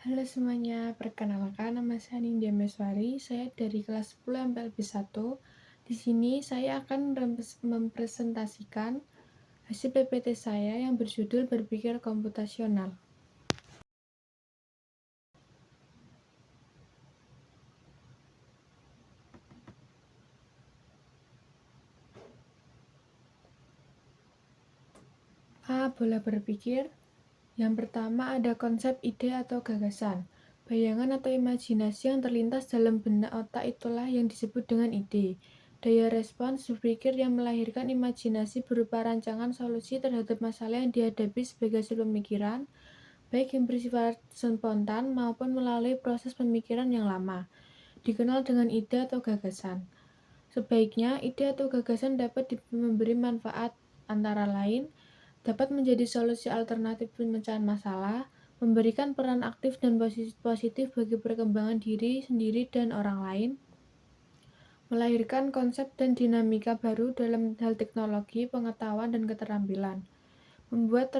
Halo semuanya, perkenalkan nama saya Nindya Meswari, saya dari kelas 10 MPLB 1. Di sini saya akan mempresentasikan hasil PPT saya yang berjudul Berpikir Komputasional. Pola berpikir. Yang pertama ada konsep, ide, atau gagasan. Bayangan atau imajinasi yang terlintas dalam benak otak itulah yang disebut dengan ide. Daya respons berpikir yang melahirkan imajinasi berupa rancangan solusi terhadap masalah yang dihadapi sebagai hasil pemikiran, baik yang bersifat spontan maupun melalui proses pemikiran yang lama, dikenal dengan ide atau gagasan. Sebaiknya, ide atau gagasan dapat memberi manfaat, antara lain, dapat menjadi solusi alternatif pemecahan masalah, memberikan peran aktif dan positif bagi perkembangan diri sendiri dan orang lain, melahirkan konsep dan dinamika baru dalam hal teknologi, pengetahuan, dan keterampilan, membuat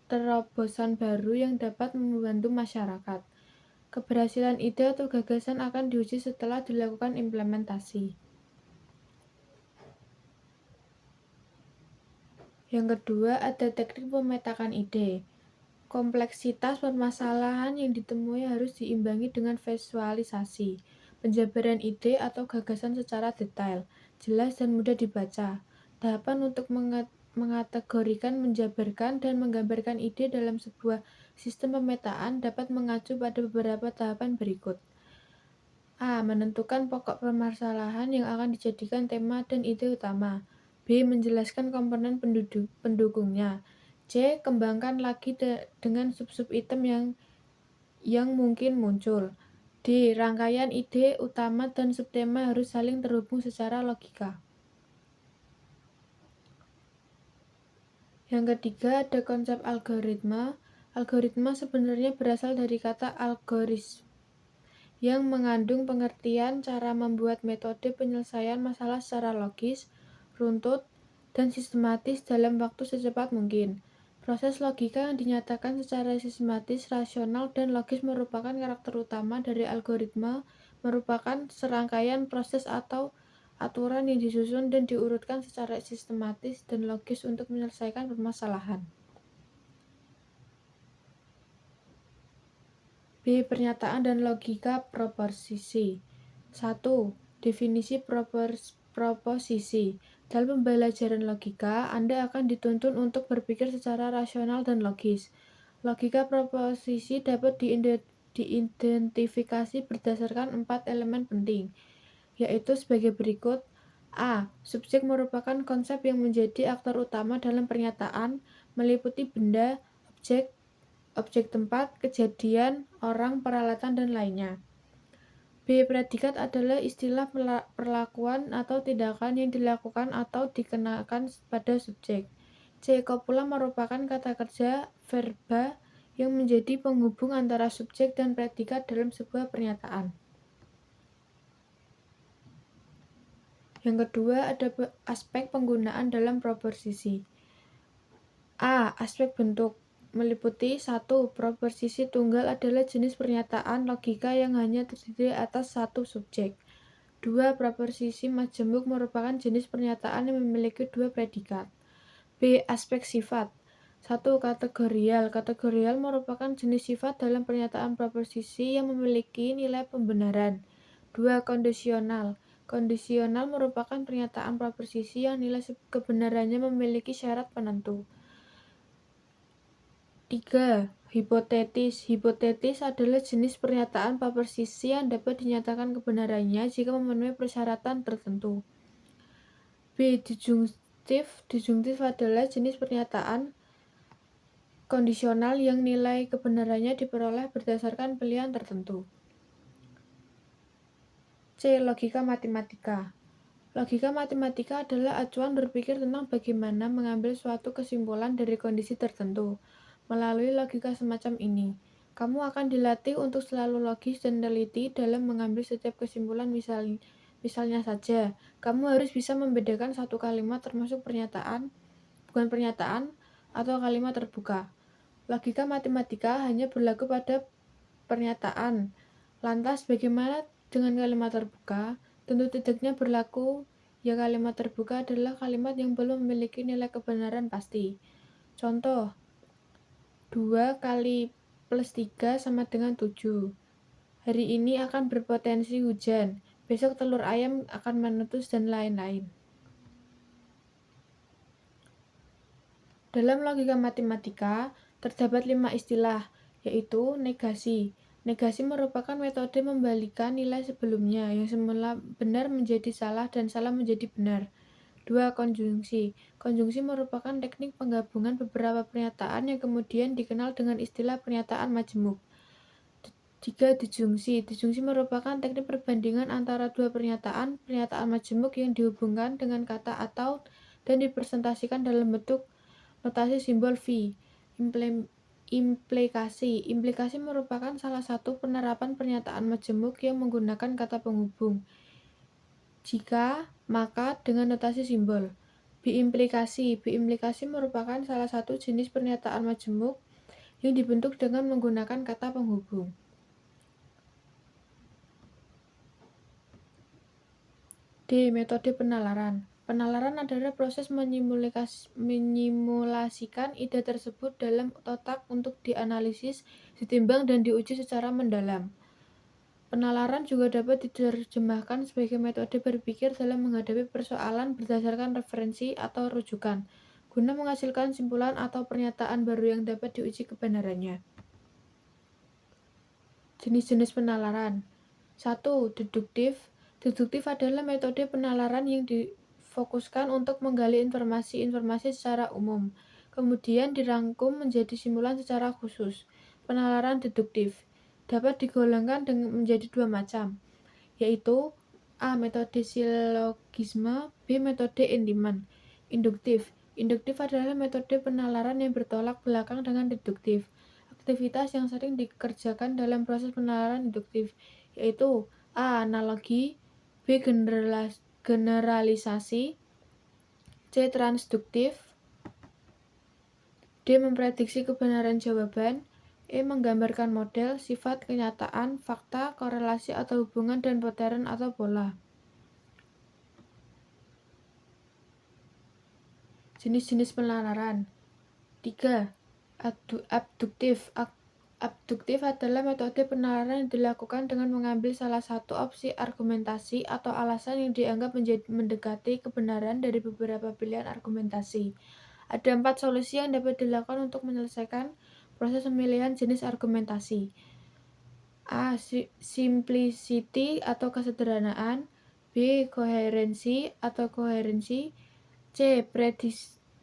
terobosan baru yang dapat membantu masyarakat. Keberhasilan ide atau gagasan akan diuji setelah dilakukan implementasi. Yang kedua, ada teknik memetakan ide. Kompleksitas permasalahan yang ditemui harus diimbangi dengan visualisasi, penjabaran ide atau gagasan secara detail, jelas dan mudah dibaca. Tahapan untuk mengategorikan, menjabarkan, dan menggambarkan ide dalam sebuah sistem pemetaan dapat mengacu pada beberapa tahapan berikut. Menentukan pokok permasalahan yang akan dijadikan tema dan ide utama. B. Menjelaskan komponen pendukungnya. C. Kembangkan lagi dengan sub-sub item yang mungkin muncul. D. Rangkaian ide utama dan subtema harus saling terhubung secara logika. Yang ketiga ada konsep algoritma. Algoritma sebenarnya berasal dari kata algoritm, yang mengandung pengertian cara membuat metode penyelesaian masalah secara logis, runtut, dan sistematis dalam waktu secepat mungkin. Proses logika yang dinyatakan secara sistematis, rasional, dan logis merupakan karakter utama dari algoritma, merupakan serangkaian proses atau aturan yang disusun dan diurutkan secara sistematis dan logis untuk menyelesaikan permasalahan. B. Pernyataan dan logika proposisi. 1. Definisi proposisi. Dalam pembelajaran logika, Anda akan dituntun untuk berpikir secara rasional dan logis. Logika proposisi dapat diidentifikasi berdasarkan 4 elemen penting, yaitu sebagai berikut. Subjek merupakan konsep yang menjadi aktor utama dalam pernyataan, meliputi benda, objek tempat, kejadian, orang, peralatan, dan lainnya. B. Predikat adalah istilah perlakuan atau tindakan yang dilakukan atau dikenakan pada subjek. C. Copula merupakan kata kerja verba yang menjadi penghubung antara subjek dan predikat dalam sebuah pernyataan. Yang kedua ada aspek penggunaan dalam proposisi. Aspek bentuk meliputi 1. Proposisi tunggal adalah jenis pernyataan logika yang hanya terdiri atas satu subjek. 2. Proposisi majemuk merupakan jenis pernyataan yang memiliki 2 predikat. B. Aspek sifat. 1. Kategorial. Kategorial merupakan jenis sifat dalam pernyataan proposisi yang memiliki nilai pembenaran. 2. Kondisional. Kondisional merupakan pernyataan proposisi yang nilai kebenarannya memiliki syarat penentu. 3. Hipotetis. Hipotetis adalah jenis pernyataan proposisi yang dapat dinyatakan kebenarannya jika memenuhi persyaratan tertentu. B. Disjungtif. Disjungtif adalah jenis pernyataan kondisional yang nilai kebenarannya diperoleh berdasarkan pilihan tertentu. C. Logika matematika. Logika matematika adalah acuan berpikir tentang bagaimana mengambil suatu kesimpulan dari kondisi tertentu. Melalui logika semacam ini, kamu akan dilatih untuk selalu logis dan teliti dalam mengambil setiap kesimpulan. Misalnya saja, kamu harus bisa membedakan satu kalimat termasuk bukan pernyataan, atau kalimat terbuka. Logika matematika hanya berlaku pada pernyataan. Lantas, bagaimana dengan kalimat terbuka? Tentu tidaknya berlaku. Ya, kalimat terbuka adalah kalimat yang belum memiliki nilai kebenaran pasti. Contoh, 2 kali plus 3 sama dengan 7. Hari ini akan berpotensi hujan. Besok telur ayam akan menetas dan lain-lain. Dalam logika matematika, terdapat 5 istilah, yaitu negasi. Negasi merupakan metode membalikan nilai sebelumnya, yang semula benar menjadi salah dan salah menjadi benar. 2. Konjungsi. Konjungsi merupakan teknik penggabungan beberapa pernyataan yang kemudian dikenal dengan istilah pernyataan majemuk. 3. Disjungsi. Disjungsi merupakan teknik perbandingan antara dua pernyataan majemuk yang dihubungkan dengan kata atau dan dipresentasikan dalam bentuk notasi simbol V. Implikasi. Implikasi merupakan salah satu penerapan pernyataan majemuk yang menggunakan kata penghubung. Jika, maka dengan notasi simbol. Biimplikasi. Biimplikasi merupakan salah satu jenis pernyataan majemuk yang dibentuk dengan menggunakan kata penghubung. D. Metode penalaran. Penalaran adalah proses menyimulasikan ide tersebut dalam otak untuk dianalisis, ditimbang, dan diuji secara mendalam. Penalaran juga dapat diterjemahkan sebagai metode berpikir dalam menghadapi persoalan berdasarkan referensi atau rujukan, guna menghasilkan simpulan atau pernyataan baru yang dapat diuji kebenarannya. Jenis-jenis penalaran. 1. Deduktif. Deduktif adalah metode penalaran yang difokuskan untuk menggali informasi-informasi secara umum, kemudian dirangkum menjadi simpulan secara khusus. Penalaran deduktif dapat digolongkan menjadi dua macam, yaitu A. Metode silogisme, B. Metode Enlightenment. Induktif. Induktif adalah metode penalaran yang bertolak belakang dengan deduktif. Aktivitas yang sering dikerjakan dalam proses penalaran induktif, yaitu A. Analogi, B. Generalisasi, C. Transduktif, D. Memprediksi kebenaran jawaban, E. Menggambarkan model, sifat, kenyataan, fakta, korelasi atau hubungan, dan pattern atau pola. Jenis-jenis penalaran. 3. Abduktif. Abduktif adalah metode penalaran yang dilakukan dengan mengambil salah satu opsi argumentasi atau alasan yang dianggap mendekati kebenaran dari beberapa pilihan argumentasi. Ada 4 solusi yang dapat dilakukan untuk menyelesaikan proses pemilihan jenis argumentasi. A. Simplicity atau kesederhanaan, B. Koherensi atau koherensi, C.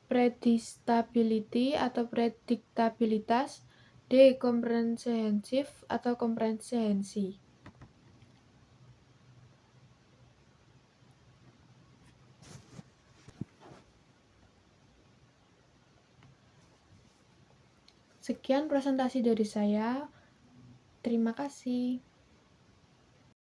Predictability atau prediktabilitas, D. Komprehensif atau komprehensi. Sekian presentasi dari saya. Terima kasih.